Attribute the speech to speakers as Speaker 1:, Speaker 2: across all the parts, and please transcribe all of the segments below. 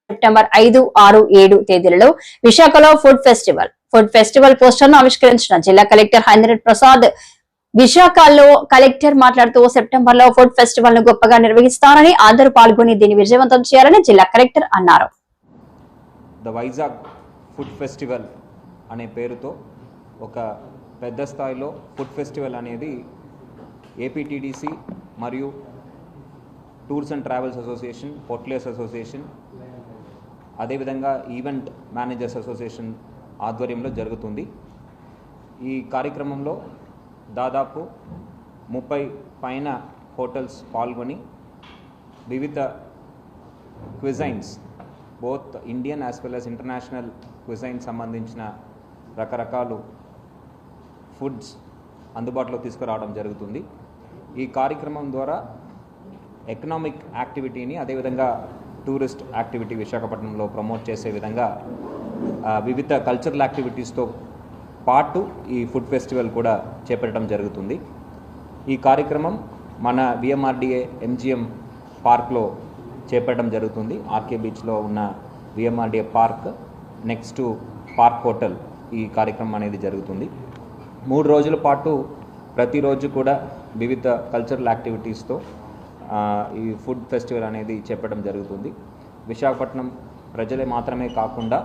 Speaker 1: September 5, 6, 7 తేదీలలో విశాఖలో food festival poster ను ఆవిష్కరించిన జిల్లా కలెక్టర్ హైంద్రనాథ్ ప్రసాద్. విశాఖలో కలెక్టర్ మాట్లాడుతూ సెప్టెంబర్ లో ఫుడ్ ఫెస్టివల్ ను గొప్పగా నిర్వహిస్తారని, అందరూ పాల్గొని దీన్ని విజయవంతం చేయాలని జిల్లా కలెక్టర్ అన్నారు.
Speaker 2: ద వైజాగ్ ఫుడ్ ఫెస్టివల్ అనే పేరుతో ఒక పెద్ద స్థాయిలో ఫుడ్ ఫెస్టివల్ అనేది ఏపీటీడీసీ మరియు tours and travels association, hoteliers association, అదేవిధంగా ఈవెంట్ మేనేజర్స్ అసోసియేషన్ ఆధ్వర్యంలో జరుగుతుంది. ఈ కార్యక్రమంలో దాదాపు 30 పైన హోటల్స్ పాల్గొని వివిధ క్విజైన్స్, both Indian as well as international క్విజైన్ సంబంధించిన రకరకాల ఫుడ్స్ అందుబాటులో తీసుకురావడం జరుగుతుంది. ఈ కార్యక్రమం ద్వారా ఎకనామిక్ యాక్టివిటీని, అదేవిధంగా టూరిస్ట్ యాక్టివిటీ విశాఖపట్నంలో ప్రమోట్ చేసే విధంగా వివిధ కల్చరల్ యాక్టివిటీస్తో పాటు ఈ ఫుడ్ ఫెస్టివల్ కూడా చేపట్టడం జరుగుతుంది. ఈ కార్యక్రమం మన విఎంఆర్డిఏ ఎంజిఎం పార్క్లో చేపట్టడం జరుగుతుంది. ఆర్కే బీచ్లో ఉన్న VMRDA park next to park hotel ఈ కార్యక్రమం అనేది జరుగుతుంది. 3 రోజుల పాటు ప్రతిరోజు కూడా వివిధ కల్చరల్ యాక్టివిటీస్తో ఈ ఫుడ్ ఫెస్టివల్ అనేది చేపట్టడం జరుగుతుంది. విశాఖపట్నం ప్రజలే మాత్రమే కాకుండా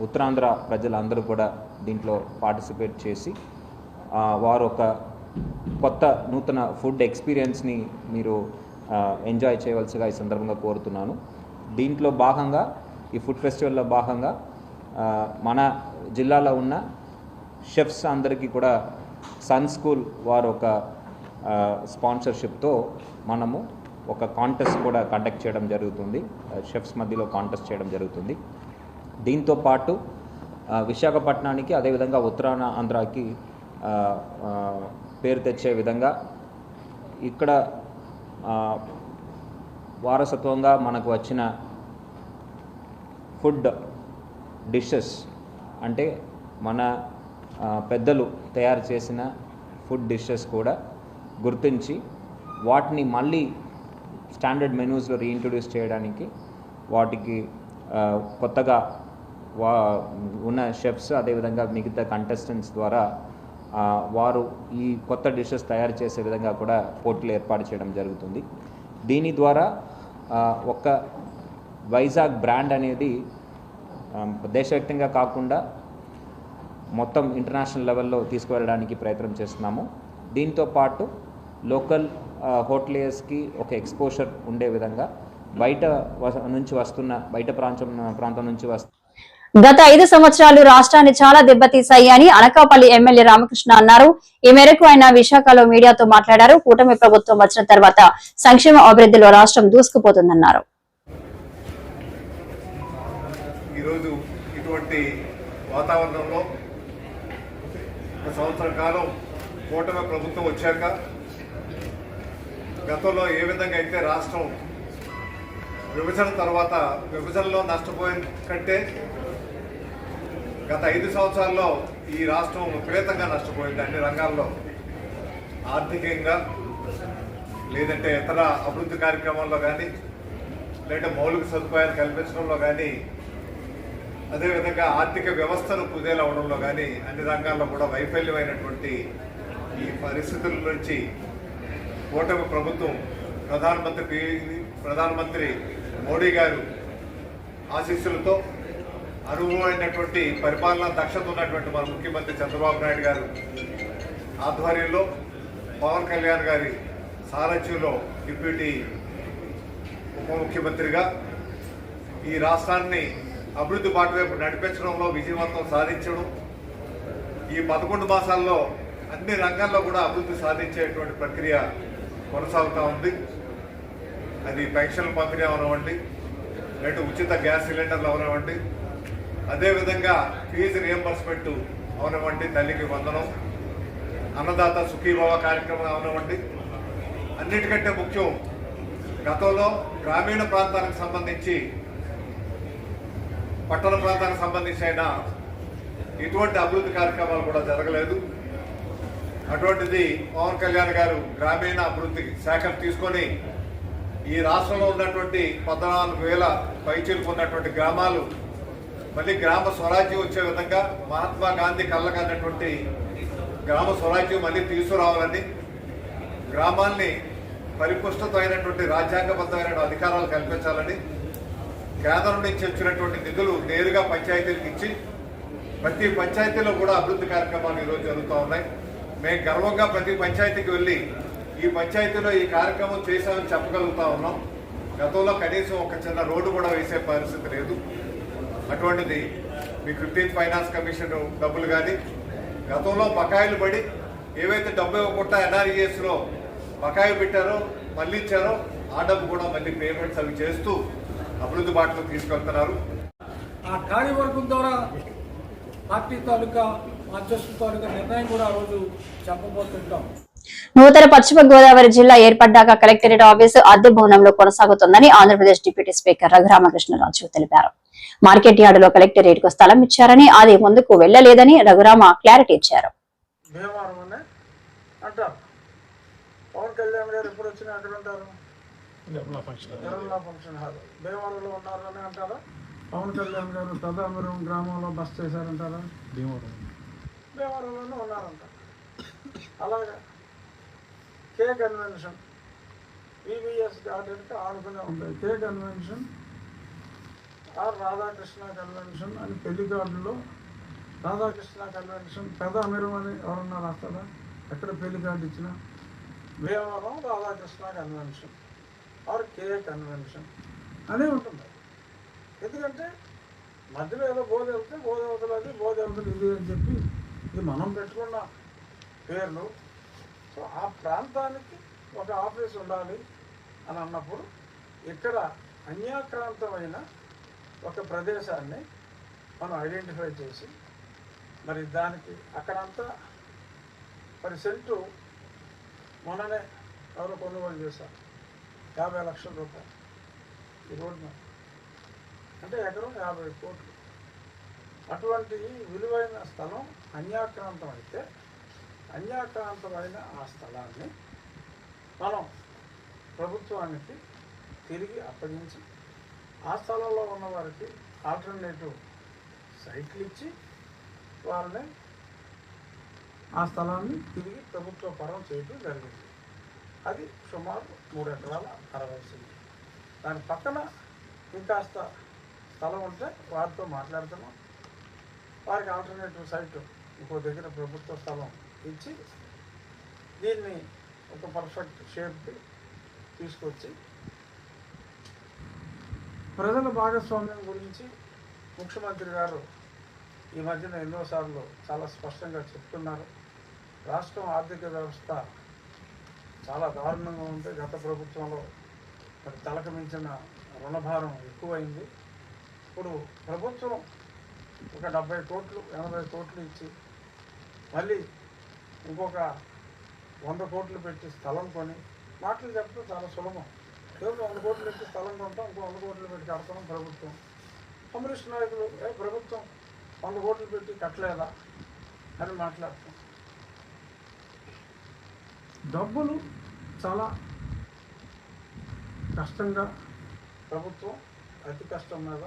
Speaker 2: ఉత్తరాంధ్ర ప్రజలందరూ కూడా దీంట్లో పార్టిసిపేట్ చేసి వారు ఒక కొత్త నూతన ఫుడ్ ఎక్స్పీరియన్స్ని మీరు ఎంజాయ్ చేయవలసిగా ఈ సందర్భంగా కోరుతున్నాను. దీంట్లో భాగంగా, ఈ ఫుడ్ ఫెస్టివల్లో భాగంగా మన జిల్లాలో ఉన్న షెఫ్స్ అందరికీ కూడా సన్ స్కూల్ వారు ఒక స్పాన్సర్షిప్తో మనము ఒక కాంటెస్ట్ కూడా కండక్ట్ చేయడం జరుగుతుంది. షెఫ్స్ మధ్యలో కాంటెస్ట్ చేయడం జరుగుతుంది. దీంతో పాటు విశాఖపట్నానికి, అదేవిధంగా ఉత్తరాంధ్రకి పేరు తెచ్చే విధంగా ఇక్కడ వారసత్వంగా మనకు వచ్చిన ఫుడ్ డిషెస్, అంటే మన పెద్దలు తయారు చేసిన ఫుడ్ డిషెస్ కూడా గుర్తించి వాటిని మళ్ళీ స్టాండర్డ్ మెనూస్లో రీఇంట్రొడ్యూస్ చేయడానికి వాటికి కొత్తగా ఉన్న షెఫ్స్, అదేవిధంగా మిగతా కంటెస్టెంట్స్ ద్వారా వారు ఈ కొత్త డిషెస్ తయారు చేసే విధంగా కూడా పోటీలు ఏర్పాటు చేయడం జరుగుతుంది. దీని ద్వారా ఒక వైజాగ్ బ్రాండ్ అనేది దేశవ్యాప్తంగా కాకుండా మొత్తం ఇంటర్నేషనల్ లెవెల్లో తీసుకువెళ్ళడానికి ప్రయత్నం చేస్తున్నాము. దీంతో పాటు లోకల్ హోటలియర్స్కి ఒక ఎక్స్పోజర్ ఉండే విధంగా బయట ప్రాంతం నుంచి
Speaker 1: గత 5 సంవత్సరాలు రాష్ట్రాన్ని చాలా దెబ్బతీశాయి అని అనకాపల్లి ఎమ్మెల్యే రామకృష్ణ అన్నారు. ఈ మేరకు ఆయన విశాఖలో మీడియాతో మాట్లాడారు. కూటమి ప్రభుత్వం వచ్చిన తర్వాత సంక్షేమ అభివృద్ధిలో రాష్ట్రం దూసుకుపోతుందన్నారు.
Speaker 3: ఈరోజు ఇటువంటి వాతావరణంలో సంవత్సర కాలం కూటమి ప్రభుత్వం వచ్చాక గతంలో ఏ విధంగా అయితే రాష్ట్రం విభజన తర్వాత విభజనలో నష్టపోయిన కంటే గత 5 సంవత్సరాల్లో ఈ రాష్ట్రం విపరీతంగా నష్టపోయింది. అన్ని రంగాల్లో, ఆర్థికంగా, లేదంటే ఇతర అభివృద్ధి కార్యక్రమాల్లో కానీ, లేదంటే మౌలిక సదుపాయాలు కల్పించడంలో కానీ, అదేవిధంగా ఆర్థిక వ్యవస్థను కుదేలవడంలో కానీ అన్ని రంగాల్లో కూడా వైఫల్యమైనటువంటి ఈ పరిస్థితుల నుంచి కూటమి ప్రభుత్వం ప్రధానమంత్రి మోడీ గారు ఆశీస్సులతో, అనుభవమైనటువంటి పరిపాలనా దక్షత ఉన్నటువంటి మన ముఖ్యమంత్రి చంద్రబాబు నాయుడు గారు ఆధ్వర్యంలో, పవన్ కళ్యాణ్ గారి సారథ్యంలో డిప్యూటీ ఉప ముఖ్యమంత్రిగా ఈ రాష్ట్రాన్ని అభివృద్ధి బాట వైపు నడిపించడంలో విజయవంతం సాధించడం, ఈ 11 మాసాల్లో అన్ని రంగాల్లో కూడా అభివృద్ధి సాధించేటువంటి ప్రక్రియ కొనసాగుతూ ఉంది. అది పెన్షన్ల పంపిణీ అవనివ్వండి, లేదంటే ఉచిత గ్యాస్ సిలిండర్లు అవనివ్వండి, అదేవిధంగా ఫీజు రియంబర్స్మెంట్ అవనివ్వండి, తల్లికి వందనం, అన్నదాత సుఖీభవ కార్యక్రమం అవనివ్వండి. అన్నిటికంటే ముఖ్యం, గతంలో గ్రామీణ ప్రాంతాలకు సంబంధించి, పట్టణ ప్రాంతానికి సంబంధించి అయినా ఇటువంటి అభివృద్ధి కార్యక్రమాలు కూడా జరగలేదు. అటువంటిది పవన్ కళ్యాణ్ గారు గ్రామీణ అభివృద్ధి శాఖను తీసుకొని ఈ రాష్ట్రంలో ఉన్నటువంటి 14,000 పైచిలుకు ఉన్నటువంటి గ్రామాలు మళ్ళీ గ్రామ స్వరాజ్యం వచ్చే విధంగా మహాత్మా గాంధీ కళ్ళకన్నటువంటి గ్రామ స్వరాజ్యం మళ్ళీ తీసుకురావాలని, గ్రామాల్ని పరిపుష్టమైనటువంటి రాజ్యాంగబద్ధమైన అధికారాలు కల్పించాలని, కేంద్రం నుంచి వచ్చినటువంటి నిధులు నేరుగా పంచాయతీలకు ఇచ్చి ప్రతి పంచాయతీలో కూడా అభివృద్ధి కార్యక్రమాలు ఈరోజు జరుగుతూ ఉన్నాయి. మేము గర్వంగా ప్రతి పంచాయతీకి వెళ్ళి ఈ పంచాయతీలో ఈ కార్యక్రమం చేశామని చెప్పగలుగుతా ఉన్నాం. గతంలో కనీసం ఒక చిన్న రోడ్డు కూడా వేసే పరిస్థితి లేదు. అటువంటిది మీ 15th ఫైనాన్స్ కమిషన్ డబ్బులు కానీ గతంలో బకాయిలు పడి ఏవైతే డబ్బు ఇవ్వకుండా NRES-లో బకాయి పెట్టారో మళ్ళీ ఇచ్చారో ఆ డబ్బు కూడా మళ్ళీ పేమెంట్స్ అవి చేస్తూ అభివృద్ధి బాటలో తీసుకెళ్తున్నారు.
Speaker 4: ఆ కార్యవర్గం ద్వారా పార్టీ తాలూకా అధ్యక్షుల తాలూకా నిర్ణయం కూడా ఆ రోజు చెప్పబోతుంటాం.
Speaker 1: నూతన పశ్చిమ గోదావరి జిల్లా ఏర్పడ్డాక కలెక్టరేట్ ఆఫీసు అద్దె భవనంలో కొనసాగుతుందని ఆంధ్రప్రదేశ్ డిప్యూటీ స్పీకర్ రఘురామకృష్ణరాజు తెలిపారు. మార్కెట్ యార్డులో కలెక్టరేట్ కు స్థలం ఇచ్చారని అది ముందుకు వెళ్లలేదని రఘురామ క్లారిటీ ఇచ్చారు.
Speaker 4: పవన్ కళ్యాణ్ గారు ఎప్పుడు వచ్చినా అక్కడ ఉంటారు, ఫంక్షన్ హాల్ భీమవరంలో ఉన్నారని అంటారా? పవన్ కళ్యాణ్ గారు తదామరం గ్రామంలో బస్ చేశారంటారా? భీమవరంలోనే ఉన్నారంట. అలాగే కే కన్వెన్షన్ వివిఎస్ గార్డెన్కి ఆనుకునే ఉంది. K convention R Radhakrishna convention అని పెళ్లి కార్డులో రాధాకృష్ణ కన్వెన్షన్ పెద్ద అమీరం అని ఎవరన్నా రాస్తారా? ఎక్కడ పెళ్లి కార్డు ఇచ్చినా Bhimavaram Radhakrishna convention R K convention అనే ఉంటుంది. ఎందుకంటే మధ్యలో ఏదో బోధవతలు బోధవతలు అది బోధవతలు ఇది అని చెప్పి ఇది మనం పెట్టుకున్న పేర్లు. సో ఆ ప్రాంతానికి ఒక ఆఫీస్ ఉండాలి అని అన్నప్పుడు ఇక్కడ అన్యాక్రాంతమైన ఒక ప్రదేశాన్ని మనం ఐడెంటిఫై చేసి మరి దానికి అక్కడంతా మరి సెంటు మొన్ననే ఎవరో కొనుగోలు చేశారు 50 లక్షల రూపాయలు ఈ రోడ్డు అంటే ఎకరం 50 కోట్లు. అటువంటి విలువైన స్థలం అన్యాక్రాంతం అయితే అన్యాక్రాంతమైన ఆ స్థలాన్ని మనం ప్రభుత్వానికి తిరిగి అప్పగించి ఆ స్థలంలో ఉన్న వారికి ఆల్టర్నేటివ్ సైట్లు ఇచ్చి వాళ్ళని ఆ స్థలాన్ని తిరిగి ప్రభుత్వ పరం చేయడం జరిగింది. అది సుమారు 3 ఎకరాల 60 సెంట్లు. దాని పక్కన ఇంకాస్త స్థలం ఉంటే వారితో మాట్లాడుతున్నాం. వారికి ఆల్టర్నేటివ్ సైట్ ఇంకో దగ్గర ప్రభుత్వ స్థలం ఇచ్చి దీన్ని ఒక పర్ఫెక్ట్ షేప్కి తీసుకొచ్చి ప్రజల భాగస్వామ్యం గురించి ముఖ్యమంత్రి గారు ఈ మధ్యన ఎన్నోసార్లు చాలా స్పష్టంగా చెప్తున్నారు. రాష్ట్రం ఆర్థిక వ్యవస్థ చాలా దారుణంగా ఉంది. గత ప్రభుత్వంలో మరి తలకు మించిన రుణభారం ఎక్కువైంది. ఇప్పుడు ప్రభుత్వం ఒక 70 కోట్లు 80 కోట్లు ఇచ్చి మళ్ళీ ఇంకొక 100 కోట్లు పెట్టి స్థలం కొని మాటలు చెప్పడం చాలా సులభం. కేవలం 100 కోట్లు పెట్టి స్థలం కొంటాం, ఇంకో 100 కోట్లు పెట్టి కడతాం ప్రభుత్వం. కమ్యూనిస్ట్ నాయకులు ప్రభుత్వం 100 కోట్లు పెట్టి కట్టలేదా అని మాట్లాడతాం. డబ్బులు చాలా కష్టంగా ప్రభుత్వం అతి కష్టం మీద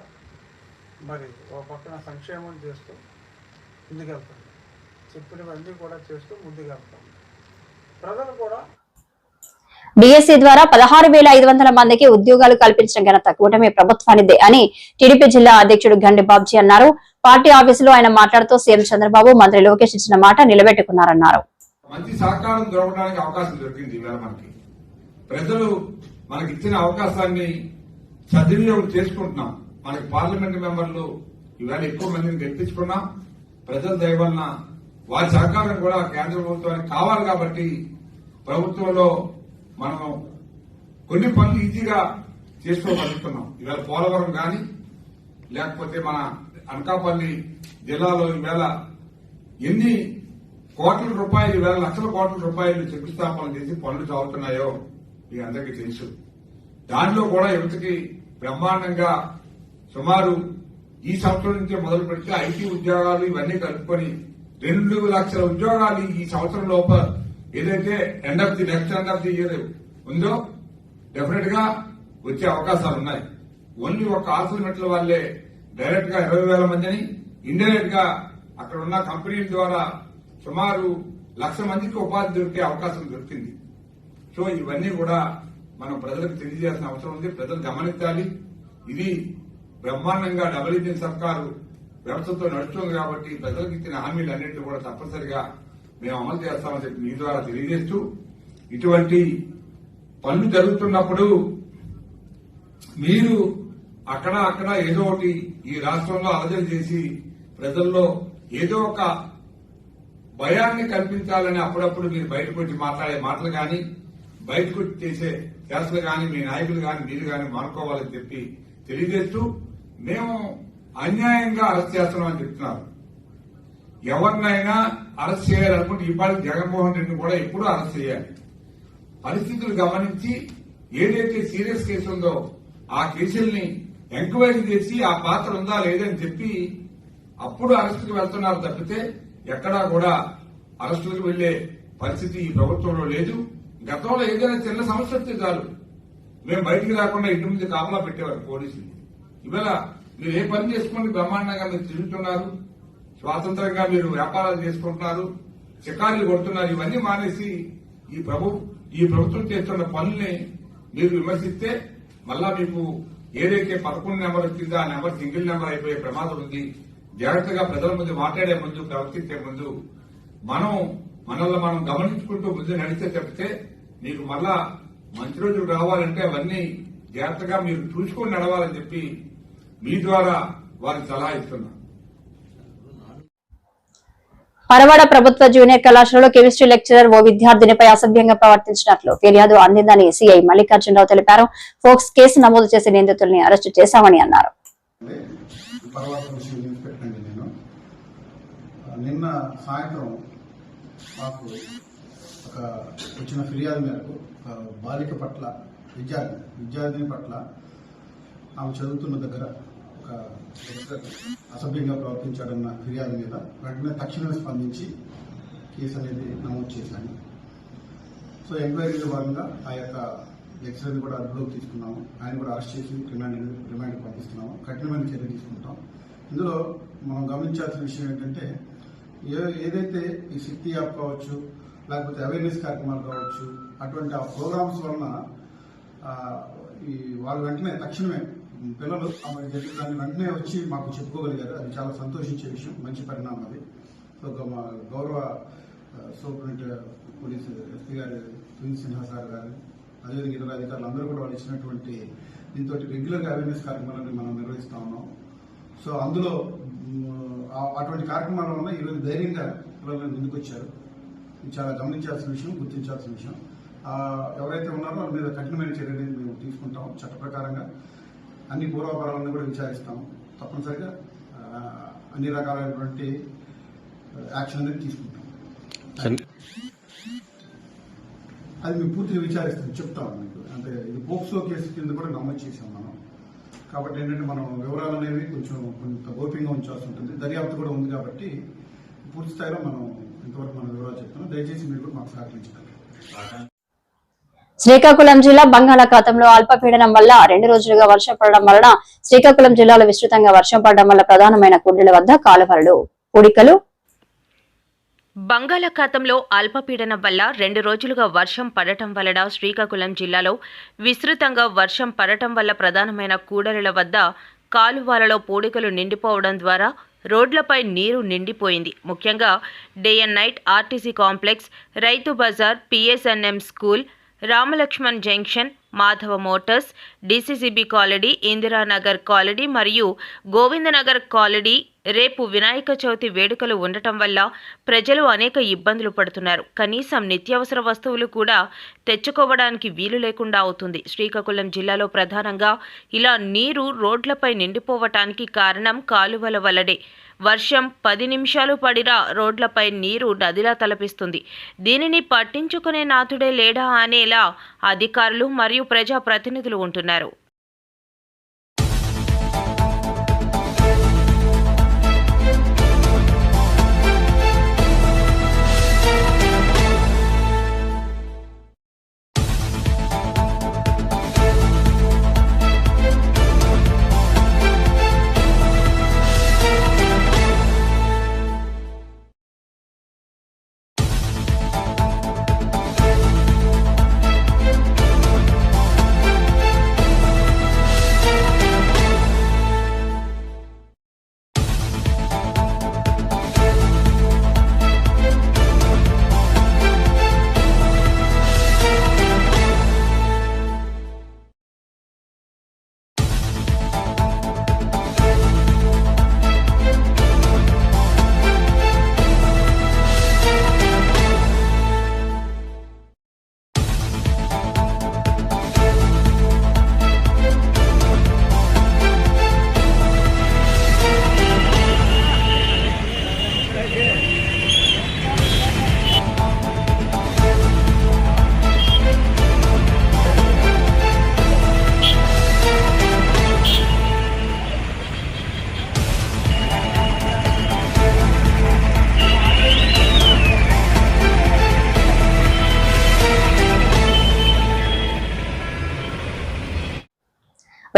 Speaker 4: మరి ఒక పక్కన సంక్షేమం చేస్తూ ముందుకెళ్తుంది. చెప్పినవన్నీ కూడా చేస్తూ ముందుకెళ్తాం. ప్రజలు కూడా
Speaker 1: డిఎస్సి ద్వారా 16,500 మందికి ఉద్యోగాలు కల్పించిన ఘనత కూటమి ప్రభుత్వానిదే అని టీడీపీ జిల్లా అధ్యక్షుడు గండి బాబ్జీ అన్నారు. పార్టీ ఆఫీసులో ఆయన మాట్లాడుతూ సీఎం చంద్రబాబు మంత్రి లోకేష్ ఇచ్చిన మాట నిలబెట్టుకున్నారన్నారు.
Speaker 5: మంచి సహకారం దొరకడానికి అవకాశం దొరికింది. ఇవాళ ప్రజలు మనకి ఇచ్చిన అవకాశాన్ని సద్వినియోగం చేసుకుంటున్నాం. మనకి పార్లమెంట్ మెంబర్లు ఇవాళ ఎక్కువ మందిని గెలిపించుకున్నాం. ప్రజల దయ వలన వారి సహకారం కూడా కేంద్ర ప్రభుత్వానికి కావాలి. కాబట్టి ప్రభుత్వంలో మనం కొన్ని పనులు ఈజీగా చేసుకోగలుగుతున్నాం. ఇవాళ పోలవరం కానీ లేకపోతే మన అనకాపల్లి జిల్లాలో ఈవేళ ఎన్ని కోట్ల రూపాయలు, ఈవేళ లక్షల కోట్ల రూపాయలు శంకుస్థాపన చేసి పనులు సాగుతున్నాయో మీ అందరికీ తెలుసు. దాంట్లో కూడా యువతకి బ్రహ్మాండంగా సుమారు ఈ సంవత్సరం నుంచే మొదలు పెడితే ఐటీ ఉద్యోగాలు ఇవన్నీ కలుపుకొని 2 లక్షల ఉద్యోగాలు ఈ సంవత్సరం లోపల ఏదైతే next end of the year ఉందో డెఫినెట్ గా వచ్చే అవకాశాలు ఉన్నాయి. ఓన్లీ ఒక ఆర్సిమెంట్ల వాళ్ళే డైరెక్ట్ గా 20,000 మందిని, ఇండైరెక్ట్ గా అక్కడ ఉన్న కంపెనీల ద్వారా సుమారు 1,00,000 మందికి ఉపాధి దొరికే అవకాశం దొరికింది. సో ఇవన్నీ కూడా మనం ప్రజలకు తెలియజేయాల్సిన అవసరం ఉంది. ప్రజలు గమనించాలి. ఇది బ్రహ్మాండంగా డబుల్ ఇంజిన్ సర్కారు వ్యవస్థతో నడుస్తుంది కాబట్టి ప్రజలకు ఇచ్చిన హామీలన్నింటినీ కూడా తప్పనిసరిగా మేము అమలు చేస్తామని చెప్పి మీ ద్వారా తెలియజేస్తూ, ఇటువంటి పనులు జరుగుతున్నప్పుడు మీరు అక్కడ ఏదో ఒకటి ఈ రాష్ట్రంలో అలజడి చేసి ప్రజల్లో ఏదో ఒక భయాన్ని కల్పించాలని అప్పుడప్పుడు మీరు బయటకు వచ్చి మాట్లాడే మాటలు కానీ, బయటకు చేసే చేష్టలు కానీ, మీ నాయకులు కానీ మీరు కానీ మానుకోవాలని చెప్పి తెలియజేస్తూ, మేము అన్యాయంగా అరెస్ట్ చేస్తున్నామని చెప్తున్నారు. ఎవరినైనా అరెస్ట్ చేయాలనుకుంటే ఇవాళ జగన్మోహన్ రెడ్డిని కూడా ఎప్పుడూ అరెస్ట్ చేయాలి. పరిస్థితులు గమనించి ఏదైతే సీరియస్ కేసు ఉందో ఆ కేసుల్ని ఎంక్వైరీ చేసి ఆ పాత్ర ఉందా లేదని చెప్పి అప్పుడు అరెస్టుకు వెళ్తున్నారు తప్పితే ఎక్కడా కూడా అరెస్టులకు వెళ్లే పరిస్థితి ఈ ప్రభుత్వంలో లేదు. గతంలో ఏదైనా చిన్న సమస్య వస్తే చాలు మేము బయటికి రాకుండా ఇంటి ముందు కాపలా పెట్టేవారు పోలీసులు. ఇవాళ మీరు ఏ పని చేసుకుని బ్రహ్మాండంగా మీరు తిరుగుతున్నారు, స్వాతంత్రంగా మీరు వ్యాపారాలు చేసుకుంటున్నారు, చికారీలు కొడుతున్నారు. ఇవన్నీ మానేసి ఈ ప్రభుత్వం చేస్తున్న పనుల్ని మీరు విమర్శిస్తే మళ్ళా మీకు ఏదైతే 11 నెంబర్ వచ్చిందో ఆ నెంబర్ సింగిల్ నెంబర్ అయిపోయే ప్రమాదం ఉంది. జాగ్రత్తగా ప్రజల ముందు మాట్లాడే ముందు, ప్రవర్తించే ముందు మనల్ని మనం గమనించుకుంటూ ముందు నడిస్తే తప్పితే మీకు మళ్ళా మంచి రోజులు రావాలంటే అవన్నీ జాగ్రత్తగా మీరు చూసుకొని నడవాలని చెప్పి మీ ద్వారా వారికి సలహా ఇస్తున్నాను.
Speaker 1: పరవాడ ప్రభుత్వ జూనియర్ కళాశాలలో కెమిస్ట్రీ లెక్చరర్ ఓ విద్యార్థినిపై అసభ్యంగా ప్రవర్తించినట్లు ఫిర్యాదు అందిందని సీఐ మల్లికార్జునరావు తెలిపారు. ఫోక్స్ కేసు నమోదు చేసి నిందితుల్ని అరెస్టు చేశామని అన్నారు.
Speaker 6: నిన్న సాయంత్రం మాకు ఒక వచ్చిన ఫిర్యాదు మేరకు బాలిక పట్ల విద్యార్థిని పట్ల ఆమె చదువుతున్న దగ్గర ఒక అసభ్యంగా ప్రవర్తించాడన్న ఫిర్యాదు మీద వెంటనే తక్షణమే స్పందించి కేసు అనేది నమోదు చేశాను. సో ఎంక్వైరీలో భాగంగా ఆ యొక్క లెక్చరర్ని కూడా అదుపులోకి తీసుకున్నాము. ఆయన కూడా అరెస్ట్ చేసి రిమాండ్ పంపిస్తున్నాము. కఠినమైన చర్య తీసుకుంటాం. ఇందులో మనం గమనించాల్సిన విషయం ఏంటంటే ఏదైతే ఈ శక్తి యాప్ కావచ్చు, లేకపోతే అవేర్నెస్ కార్యక్రమాలు కావచ్చు, అటువంటి ఆ ప్రోగ్రామ్స్ వలన ఈ వాళ్ళు వెంటనే తక్షణమే పిల్లలు దాన్ని వెంటనే వచ్చి మాకు చెప్పుకోగలిగారు. అది చాలా సంతోషించే విషయం, మంచి పరిణామం అది. సో మా గౌరవ సూపరింటెండెంట్ పోలీసు ఎస్పీ గారు సునీల్ సిన్హా సార్ గారు, అదేవిధంగా ఇతర అధికారులు అందరూ కూడా వాళ్ళు ఇచ్చినటువంటి దీంతో రెగ్యులర్గా అవేర్నెస్ కార్యక్రమాలను మనం నిర్వహిస్తా ఉన్నాం. సో అందులో అటువంటి కార్యక్రమాల వల్ల ఈరోజు ధైర్యంగా పిల్లలు ముందుకొచ్చారు. ఇది చాలా గమనించాల్సిన విషయం, గుర్తించాల్సిన విషయం. ఎవరైతే ఉన్నారో వాళ్ళ మీద కఠినమైన చర్యలు మేము తీసుకుంటాం. చట్ట ప్రకారంగా అన్ని పూర్వాపరాలను కూడా విచారిస్తాం. తప్పనిసరిగా అన్ని రకాలైనటువంటి యాక్షన్ అనేది తీసుకుంటాం. అది మేము పూర్తిగా విచారిస్తాం, చెప్తాం మీకు. అంటే ఇది పోక్సో కేసు కింద కూడా నమోదు చేసాం మనం. కాబట్టి ఏంటంటే మనం వివరాలు అనేవి కొంత గోప్యంగా ఉంచాల్సి ఉంటుంది. దర్యాప్తు కూడా ఉంది కాబట్టి పూర్తి స్థాయిలో మనం ఇంతవరకు మనం వివరాలు చెప్తున్నాం. దయచేసి మీరు కూడా మాకు సహకరించాలి.
Speaker 1: శ్రీకాకుళం జిల్లా బంగాళాఖాతంలో అల్పపీడనం వల్ల 2 రోజులుగా వర్షం పడడం వలన శ్రీకాకుళం జిల్లాలో విస్తృతంగా వర్షం పడడం వల్ల ప్రధానమైన కుండ్రుల వద్ద కాలువలు పూడికలు.
Speaker 7: బంగాళాఖాతంలో అల్పపీడనం వల్ల 2 రోజులుగా వర్షం పడటం వలన శ్రీకాకుళం జిల్లాలో విస్తృతంగా వర్షం పడటం వల్ల ప్రధానమైన కూడలిల వద్ద కాలువలలో పూడికలు నిండిపోవడం ద్వారా రోడ్లపై నీరు నిండిపోయింది. ముఖ్యంగా day and night RTC complex, రైతు బజార్, PSNM school, Ramalakshman junction, Madhava motors, DCCB colony, Indiranagar colony మరియు గోవిందనగర్ కాలనీ రేపు వినాయక చవితి వేడుకలు ఉండటం వల్ల ప్రజలు అనేక ఇబ్బందులు పడుతున్నారు. కనీసం నిత్యావసర వస్తువులు కూడా తెచ్చుకోవడానికి వీలు లేకుండా అవుతుంది. శ్రీకాకుళం జిల్లాలో ప్రధానంగా ఇలా నీరు రోడ్లపై నిండిపోవటానికి కారణం కాలువల వల్లనే. వర్షం 10 నిమిషాలు పడినా రోడ్లపై నీరు నదిలా తలపిస్తుంది. దీనిని పట్టించుకునే నాథుడే లేడా అనేలా అధికారులు మరియు ప్రజాప్రతినిధులు ఉంటున్నారు.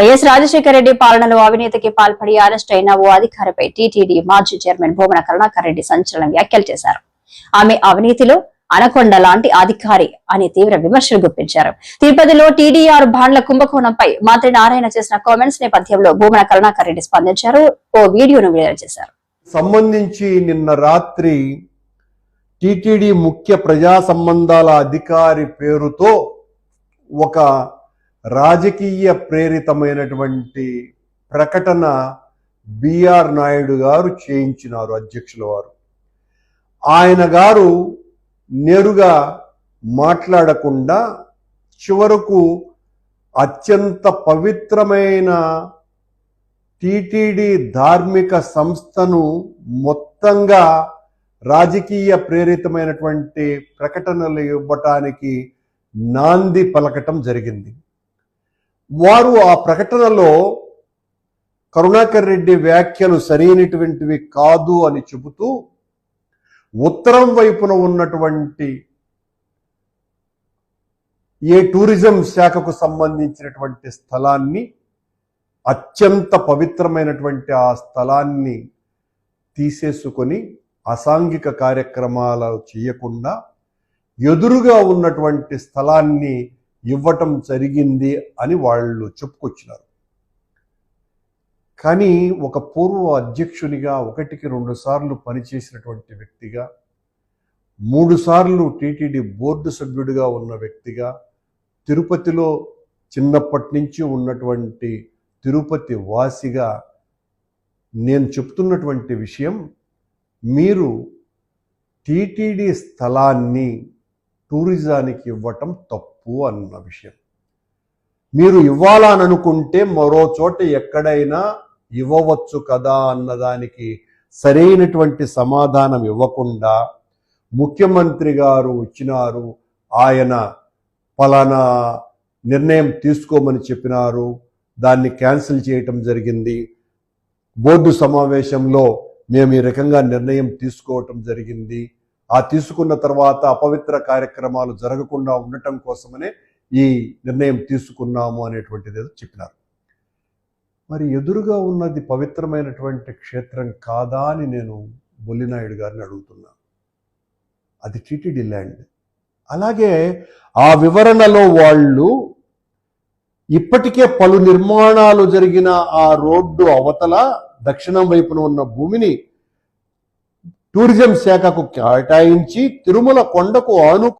Speaker 1: వైఎస్ రాజశేఖర రెడ్డి పాలనలో అవినీతికి పాల్పడి అరెస్ట్ అయిన ఓ అధికారిపై టీటీడీ మాజీ చైర్మన్ భూమన కరుణాకర్ రెడ్డి సంచలన వ్యాఖ్యలు చేశారు. ఆమె అవినీతిలో అనకొండ లాంటి అధికారి అని తీవ్ర విమర్శలు గుప్పించారు. తిరుపతిలో టీడీఆర్ బాండ్ల కుంభకోణంపై మంత్రి నారాయణ చేసిన కామెంట్స్ నేపథ్యంలో భూమన కరుణాకర్ రెడ్డి స్పందించారు. ఓ వీడియోను విడుదల చేశారు.
Speaker 8: సంబంధించి నిన్న రాత్రి టీటీడీ ముఖ్య ప్రజా సంబంధాల అధికారి పేరుతో ఒక రాజకీయ ప్రేరితమైనటువంటి ప్రకటన బిఆర్ నాయుడు గారు చేయించినారు. అధ్యక్షుల వారు ఆయన గారు నేరుగా మాట్లాడకుండా చివరకు అత్యంత పవిత్రమైన టీటీడీ ధార్మిక సంస్థను మొత్తంగా రాజకీయ ప్రేరితమైనటువంటి ప్రకటనలు ఇవ్వటానికి నాంది పలకటం జరిగింది. వారు ఆ ప్రకటనలో కరుణాకర్ రెడ్డి వ్యాఖ్యలు సరైనటువంటివి కాదు అని చెబుతూ ఉత్తరం వైపున ఉన్నటువంటి టూరిజం శాఖకు సంబంధించినటువంటి స్థలాన్ని, అత్యంత పవిత్రమైనటువంటి ఆ స్థలాన్ని తీసేసుకొని అసాంఘిక కార్యక్రమాలు చేయకుండా ఎదురుగా ఉన్నటువంటి స్థలాన్ని ఇవ్వటం జరిగింది అని వాళ్ళు చెప్పుకొచ్చినారు. కానీ ఒక పూర్వ అధ్యక్షునిగా 1-2 సార్లు పనిచేసినటువంటి వ్యక్తిగా, 3 సార్లు టీటీడీ బోర్డు సభ్యుడిగా ఉన్న వ్యక్తిగా, తిరుపతిలో చిన్నప్పటి నుంచి ఉన్నటువంటి తిరుపతి వాసిగా నేను చెప్తున్నటువంటి విషయం, మీరు టీటీడీ స్థలాన్ని టూరిజానికి ఇవ్వటం తప్పు అన్న విషయం. మీరు ఇవ్వాలనుకుంటే మరో చోట ఎక్కడైనా ఇవ్వవచ్చు కదా అన్నదానికి సరైనటువంటి సమాధానం ఇవ్వకుండా ముఖ్యమంత్రి గారు ఇచ్చినారు, ఆయన పలానా నిర్ణయం తీసుకోమని చెప్పినారు, దాన్ని క్యాన్సిల్ చేయటం జరిగింది, బోర్డు సమావేశంలో మేము ఈ రకంగా నిర్ణయం తీసుకోవటం జరిగింది, ఆ తీసుకున్న తర్వాత అపవిత్ర కార్యక్రమాలు జరగకుండా ఉండటం కోసమనే ఈ నిర్ణయం తీసుకున్నాము అనేటువంటిది చెప్పినారు. మరి ఎదురుగా ఉన్నది పవిత్రమైనటువంటి క్షేత్రం కాదా అని నేను బొల్లినాయుడు గారిని అడుగుతున్నా. అది టీటీడీ ల్యాండ్. అలాగే ఆ వివరణలో వాళ్ళు ఇప్పటికే పలు నిర్మాణాలు జరిగిన ఆ రోడ్డు అవతల దక్షిణం వైపున ఉన్న భూమిని టూరిజం శాఖకు కేటాయించి తిరుమల కొండకు